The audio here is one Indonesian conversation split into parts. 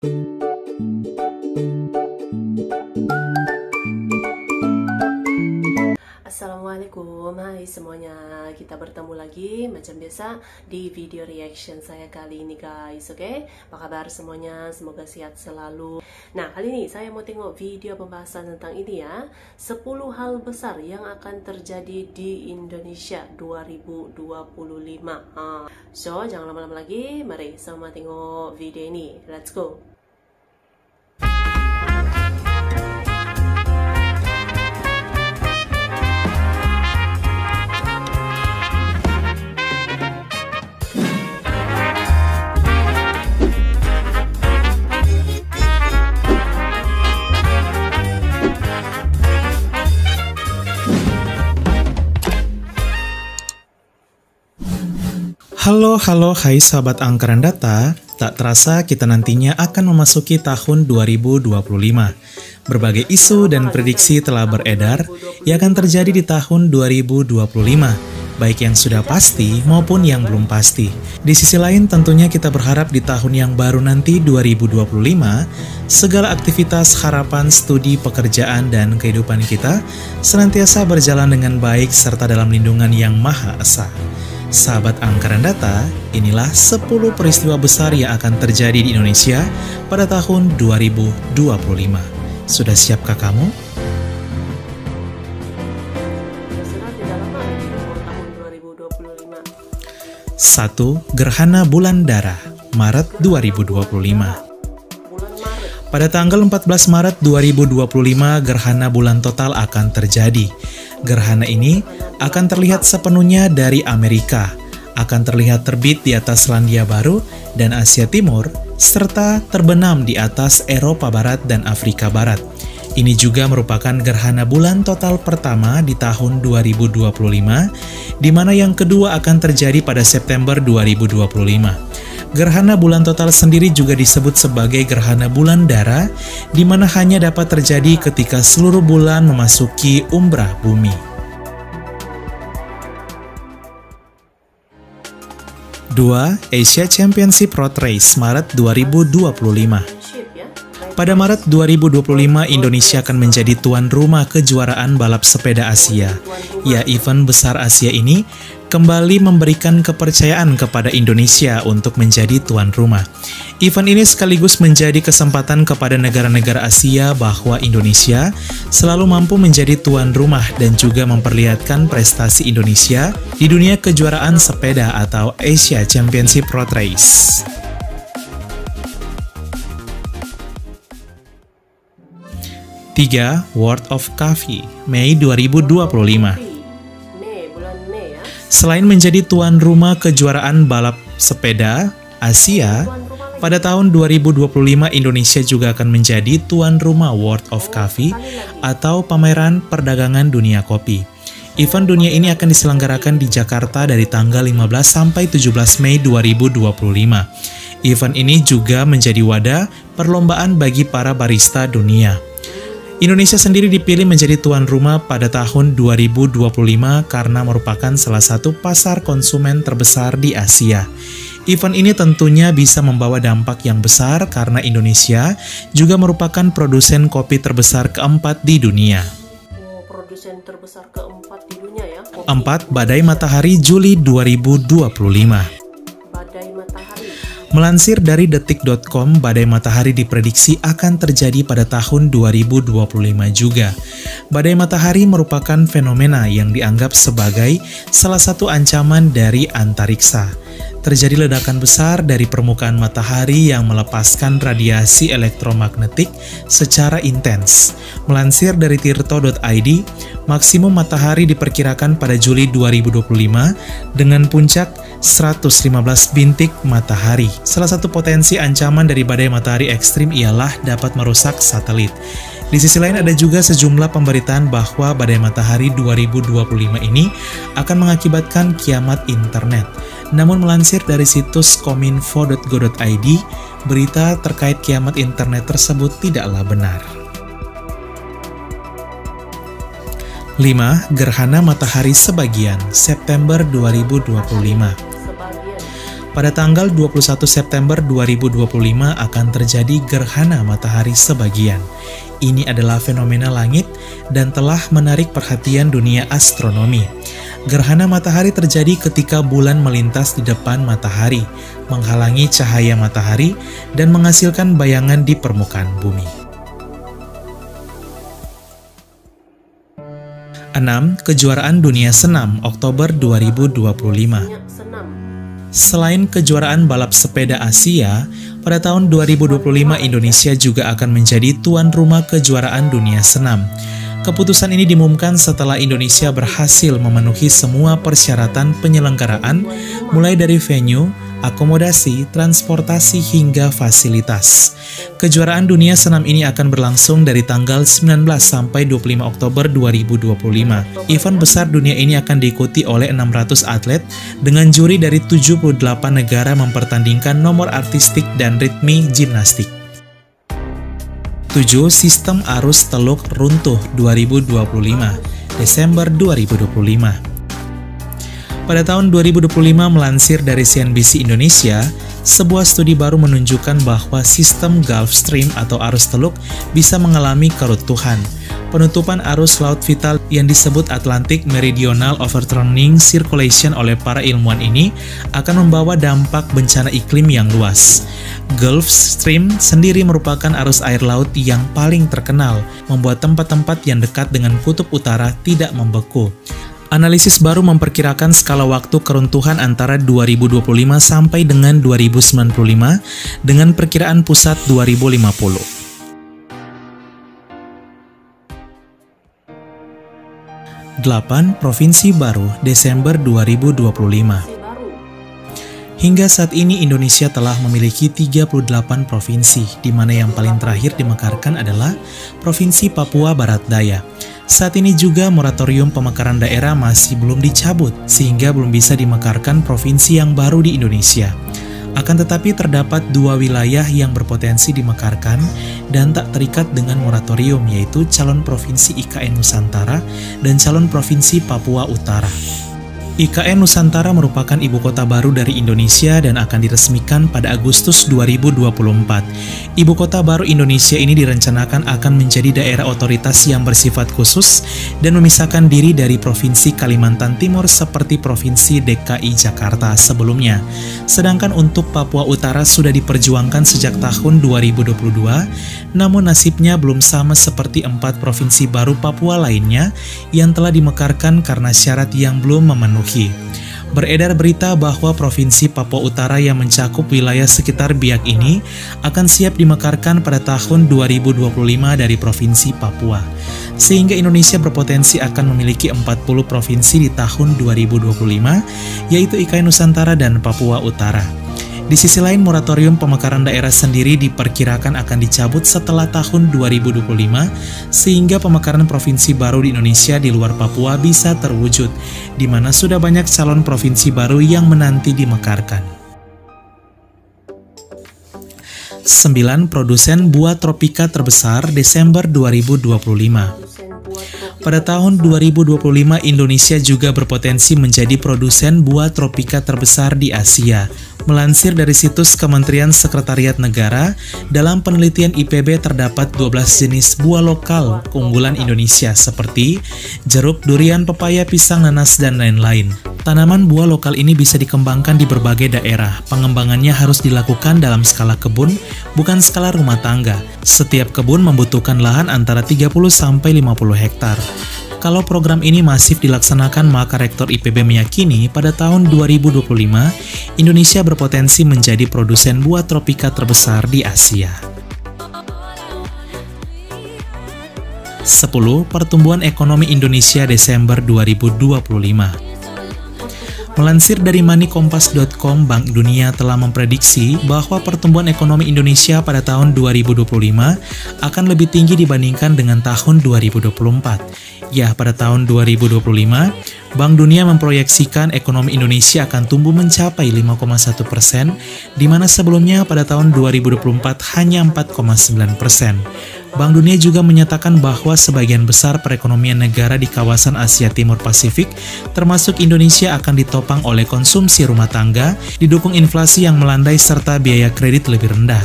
Assalamualaikum, hai semuanya. Kita bertemu lagi macam biasa di video reaction saya kali ini guys. Oke, apa kabar semuanya? Semoga sehat selalu. Nah, kali ini saya mau tengok video pembahasan tentang ini ya, 10 hal besar yang akan terjadi di Indonesia 2025. So, jangan lama-lama lagi, mari sama tengok video ini. Let's go. Halo, hai sahabat anggaran data. Tak terasa kita nantinya akan memasuki tahun 2025. Berbagai isu dan prediksi telah beredar yang akan terjadi di tahun 2025, baik yang sudah pasti maupun yang belum pasti. Di sisi lain tentunya kita berharap di tahun yang baru nanti 2025, segala aktivitas, harapan, studi, pekerjaan, dan kehidupan kita senantiasa berjalan dengan baik serta dalam lindungan yang Maha Esa. Sahabat anggaran data, inilah 10 peristiwa besar yang akan terjadi di Indonesia pada tahun 2025. Sudah siapkah kamu? 1. Gerhana bulan darah, Maret 2025. Pada tanggal 14 Maret 2025, gerhana bulan total akan terjadi. Gerhana ini akan terlihat sepenuhnya dari Amerika, akan terlihat terbit di atas Selandia Baru dan Asia Timur, serta terbenam di atas Eropa Barat dan Afrika Barat. Ini juga merupakan gerhana bulan total pertama di tahun 2025, di mana yang kedua akan terjadi pada September 2025. Gerhana bulan total sendiri juga disebut sebagai gerhana bulan darah, di mana hanya dapat terjadi ketika seluruh bulan memasuki umbrah bumi. 2. Asia Championship Road Race, Maret 2025. Pada Maret 2025, Indonesia akan menjadi tuan rumah kejuaraan balap sepeda Asia. Ya, event besar Asia ini kembali memberikan kepercayaan kepada Indonesia untuk menjadi tuan rumah. Event ini sekaligus menjadi kesempatan kepada negara-negara Asia bahwa Indonesia selalu mampu menjadi tuan rumah dan juga memperlihatkan prestasi Indonesia di dunia kejuaraan sepeda atau Asia Championship Road Race. 3. World of Coffee, Mei 2025. Selain menjadi tuan rumah kejuaraan balap sepeda Asia, pada tahun 2025 Indonesia juga akan menjadi tuan rumah World of Coffee atau pameran perdagangan dunia kopi. Event dunia ini akan diselenggarakan di Jakarta dari tanggal 15 sampai 17 Mei 2025. Event ini juga menjadi wadah perlombaan bagi para barista dunia. Indonesia sendiri dipilih menjadi tuan rumah pada tahun 2025 karena merupakan salah satu pasar konsumen terbesar di Asia. Event ini tentunya bisa membawa dampak yang besar karena Indonesia juga merupakan produsen kopi terbesar keempat di dunia. Produsen terbesar keempat di dunia ya. 4. Badai matahari Juli 2025. Melansir dari detik.com, badai matahari diprediksi akan terjadi pada tahun 2025 juga. Badai matahari merupakan fenomena yang dianggap sebagai salah satu ancaman dari antariksa. Terjadi ledakan besar dari permukaan matahari yang melepaskan radiasi elektromagnetik secara intens. Melansir dari tirto.id, maksimum matahari diperkirakan pada Juli 2025 dengan puncak 115 bintik matahari. Salah satu potensi ancaman dari badai matahari ekstrim ialah dapat merusak satelit. Di sisi lain ada juga sejumlah pemberitaan bahwa badai matahari 2025 ini akan mengakibatkan kiamat internet. Namun melansir dari situs kominfo.go.id, berita terkait kiamat internet tersebut tidaklah benar. 5. Gerhana matahari sebagian, September 2025. Pada tanggal 21 September 2025 akan terjadi gerhana matahari sebagian. Ini adalah fenomena langit dan telah menarik perhatian dunia astronomi. Gerhana matahari terjadi ketika bulan melintas di depan matahari, menghalangi cahaya matahari dan menghasilkan bayangan di permukaan bumi. 6. Kejuaraan Dunia Senam Oktober 2025. Selain kejuaraan balap sepeda Asia, pada tahun 2025 Indonesia juga akan menjadi tuan rumah kejuaraan dunia senam. Keputusan ini diumumkan setelah Indonesia berhasil memenuhi semua persyaratan penyelenggaraan, mulai dari venue, akomodasi, transportasi, hingga fasilitas. Kejuaraan dunia senam ini akan berlangsung dari tanggal 19 sampai 25 Oktober 2025. Event besar dunia ini akan diikuti oleh 600 atlet dengan juri dari 78 negara mempertandingkan nomor artistik dan ritme gimnastik. 7. Sistem arus Teluk Runtuh 2025, Desember 2025. Pada tahun 2025 melansir dari CNBC Indonesia, sebuah studi baru menunjukkan bahwa sistem Gulf Stream atau arus teluk bisa mengalami keruntuhan. Penutupan arus laut vital yang disebut Atlantic Meridional Overturning Circulation oleh para ilmuwan ini akan membawa dampak bencana iklim yang luas. Gulf Stream sendiri merupakan arus air laut yang paling terkenal, membuat tempat-tempat yang dekat dengan kutub utara tidak membeku. Analisis baru memperkirakan skala waktu keruntuhan antara 2025 sampai dengan 2095 dengan perkiraan pusat 2050. 8. Provinsi baru Desember 2025. Hingga saat ini Indonesia telah memiliki 38 provinsi, di mana yang paling terakhir dimekarkan adalah Provinsi Papua Barat Daya. Saat ini juga moratorium pemekaran daerah masih belum dicabut, sehingga belum bisa dimekarkan provinsi yang baru di Indonesia. Akan tetapi terdapat 2 wilayah yang berpotensi dimekarkan dan tak terikat dengan moratorium, yaitu calon provinsi IKN Nusantara dan calon provinsi Papua Utara. IKN Nusantara merupakan ibu kota baru dari Indonesia dan akan diresmikan pada Agustus 2024. Ibu kota baru Indonesia ini direncanakan akan menjadi daerah otoritas yang bersifat khusus dan memisahkan diri dari Provinsi Kalimantan Timur seperti Provinsi DKI Jakarta sebelumnya. Sedangkan untuk Papua Utara sudah diperjuangkan sejak tahun 2022, namun nasibnya belum sama seperti 4 provinsi baru Papua lainnya yang telah dimekarkan karena syarat yang belum memenuhi. Beredar berita bahwa Provinsi Papua Utara yang mencakup wilayah sekitar Biak ini akan siap dimekarkan pada tahun 2025 dari Provinsi Papua. Sehingga Indonesia berpotensi akan memiliki 40 provinsi di tahun 2025, yaitu IKN Nusantara dan Papua Utara. Di sisi lain, moratorium pemekaran daerah sendiri diperkirakan akan dicabut setelah tahun 2025, sehingga pemekaran provinsi baru di Indonesia di luar Papua bisa terwujud, di mana sudah banyak calon provinsi baru yang menanti dimekarkan. 9. Produsen buah tropika terbesar Desember 2025. Pada tahun 2025, Indonesia juga berpotensi menjadi produsen buah tropika terbesar di Asia. Melansir dari situs Kementerian Sekretariat Negara, dalam penelitian IPB terdapat 12 jenis buah lokal keunggulan Indonesia seperti jeruk, durian, pepaya, pisang, nanas, dan lain-lain. Tanaman buah lokal ini bisa dikembangkan di berbagai daerah. Pengembangannya harus dilakukan dalam skala kebun, bukan skala rumah tangga. Setiap kebun membutuhkan lahan antara 30-50 hektar. Kalau program ini masif dilaksanakan, maka Rektor IPB meyakini pada tahun 2025, Indonesia berpotensi menjadi produsen buah tropika terbesar di Asia. 10. Pertumbuhan ekonomi Indonesia Desember 2025. Melansir dari moneykompas.com, Bank Dunia telah memprediksi bahwa pertumbuhan ekonomi Indonesia pada tahun 2025 akan lebih tinggi dibandingkan dengan tahun 2024. Ya, pada tahun 2025, Bank Dunia memproyeksikan ekonomi Indonesia akan tumbuh mencapai 5,1%, di mana sebelumnya pada tahun 2024 hanya 4,9%. Bank Dunia juga menyatakan bahwa sebagian besar perekonomian negara di kawasan Asia Timur Pasifik, termasuk Indonesia, akan ditopang oleh konsumsi rumah tangga, didukung inflasi yang melandai serta biaya kredit lebih rendah.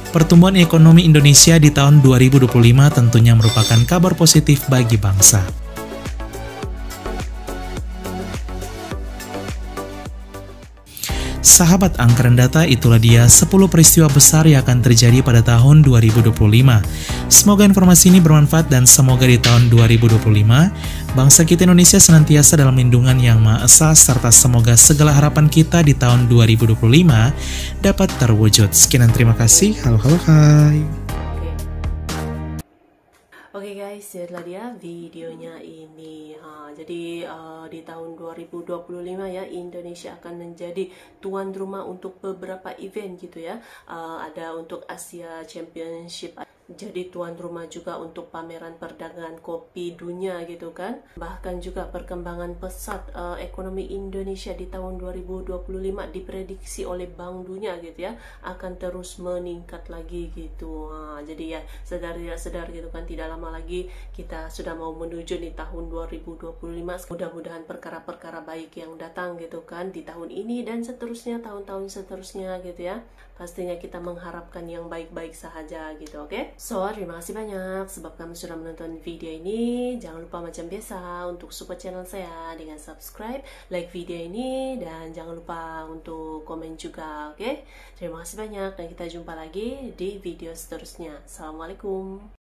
Pertumbuhan ekonomi Indonesia di tahun 2025 tentunya merupakan kabar positif bagi bangsa. Sahabat Angkran Data, itulah dia 10 peristiwa besar yang akan terjadi pada tahun 2025. Semoga informasi ini bermanfaat dan semoga di tahun 2025, bangsa kita Indonesia senantiasa dalam lindungan Yang Maha Esa, serta semoga segala harapan kita di tahun 2025 dapat terwujud. Sekian dan terima kasih. Halo, hai. Oke guys, itulah dia videonya ini. Jadi di tahun 2025 ya, Indonesia akan menjadi tuan rumah untuk beberapa event gitu ya. Ada untuk Asia Championship, jadi tuan rumah juga untuk pameran perdagangan kopi dunia gitu kan. Bahkan juga perkembangan pesat ekonomi Indonesia di tahun 2025 diprediksi oleh Bank Dunia gitu ya, akan terus meningkat lagi gitu. Jadi ya sadar tidak sadar gitu kan, tidak lama lagi kita sudah mau menuju di tahun 2025. Mudah-mudahan perkara-perkara baik yang datang gitu kan di tahun ini dan seterusnya, tahun-tahun seterusnya gitu ya. Pastinya kita mengharapkan yang baik-baik saja gitu, oke? So, terima kasih banyak sebab kamu sudah menonton video ini. Jangan lupa macam biasa untuk support channel saya dengan subscribe, like video ini, dan jangan lupa untuk komen juga, oke? Terima kasih banyak dan kita jumpa lagi di video seterusnya. Assalamualaikum.